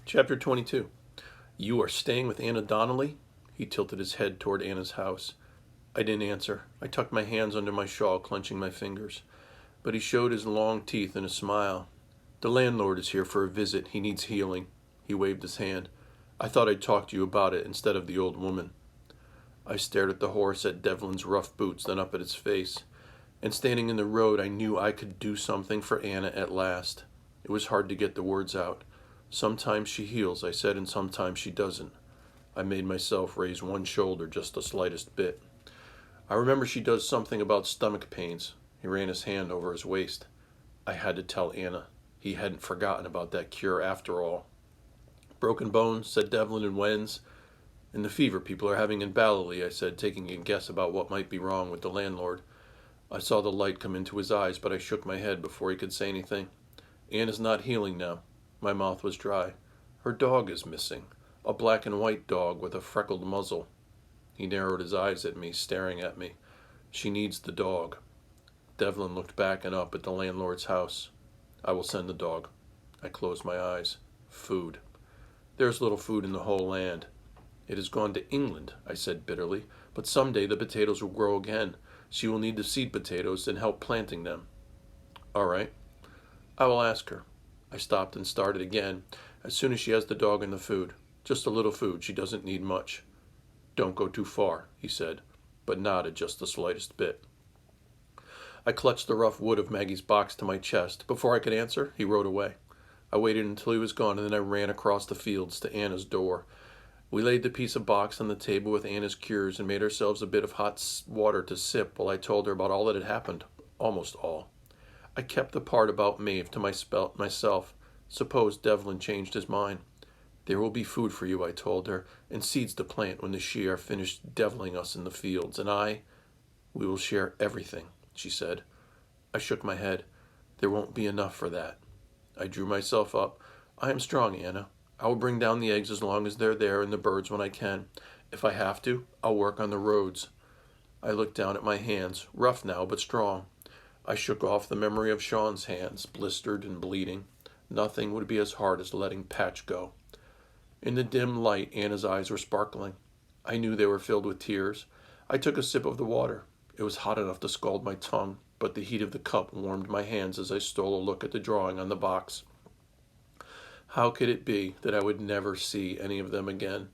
Chapter 22. You are staying with Anna Donnelly? He tilted his head toward Anna's house. I didn't answer. I tucked my hands under my shawl, clenching my fingers. But he showed his long teeth in a smile. The landlord is here for a visit. He needs healing. He waved his hand. I thought I'd talk to you about it instead of the old woman. I stared at the horse, at Devlin's rough boots, then up at its face. And standing in the road, I knew I could do something for Anna at last. It was hard to get the words out. Sometimes she heals, I said, and sometimes she doesn't. I made myself raise one shoulder just the slightest bit. I remember she does something about stomach pains. He ran his hand over his waist. I had to tell Anna. He hadn't forgotten about that cure after all. Broken bones, said Devlin, and wens. And the fever people are having in Ballylee, I said, taking a guess about what might be wrong with the landlord. I saw the light come into his eyes, but I shook my head before he could say anything. Anna's not healing now. My mouth was dry. Her dog is missing. A black and white dog with a freckled muzzle. He narrowed his eyes at me, staring at me. She needs the dog. Devlin looked back and up at the landlord's house. I will send the dog. I closed my eyes. Food. There's little food in the whole land. It has gone to England, I said bitterly, but someday the potatoes will grow again. She will need the seed potatoes and help planting them. All right. I will ask her. I stopped and started again, as soon as she has the dog and the food. Just a little food. She doesn't need much. Don't go too far, he said, but nodded just the slightest bit. I clutched the rough wood of Maggie's box to my chest. Before I could answer, he rode away. I waited until he was gone, and then I ran across the fields to Anna's door. We laid the piece of box on the table with Anna's cures and made ourselves a bit of hot water to sip while I told her about all that had happened. Almost all. I kept the part about Maeve to myself. Suppose Devlin changed his mind. There will be food for you, I told her, and seeds to plant when the Shi are finished deviling us in the fields, and we will share everything, she said. I shook my head. There won't be enough for that. I drew myself up. I am strong, Anna. I will bring down the eggs as long as they're there and the birds when I can. If I have to, I'll work on the roads. I looked down at my hands, rough now but strong. I shook off the memory of Sean's hands, blistered and bleeding. Nothing would be as hard as letting Patch go. In the dim light, Anna's eyes were sparkling. I knew they were filled with tears. I took a sip of the water. It was hot enough to scald my tongue, but the heat of the cup warmed my hands as I stole a look at the drawing on the box. How could it be that I would never see any of them again?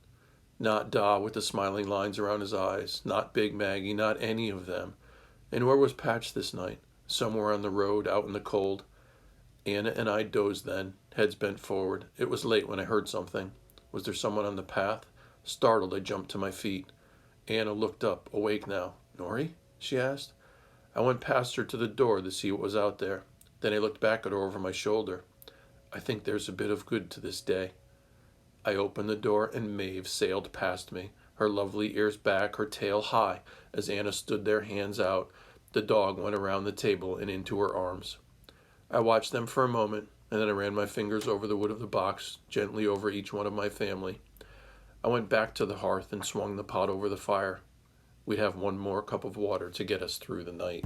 Not Da with the smiling lines around his eyes, not Big Maggie, not any of them. And where was Patch this night? Somewhere on the road, out in the cold. Anna and I dozed then, heads bent forward. It was late when I heard something. Was there someone on the path? Startled, I jumped to my feet. Anna looked up, awake now. Nory? She asked. I went past her to the door to see what was out there. Then I looked back at her over my shoulder. I think there's a bit of good to this day. I opened the door and Maeve sailed past me, her lovely ears back, her tail high, as Anna stood there, hands out. The dog went around the table and into her arms. I watched them for a moment, and then I ran my fingers over the wood of the box, gently over each one of my family. I went back to the hearth and swung the pot over the fire. We'd have one more cup of water to get us through the night.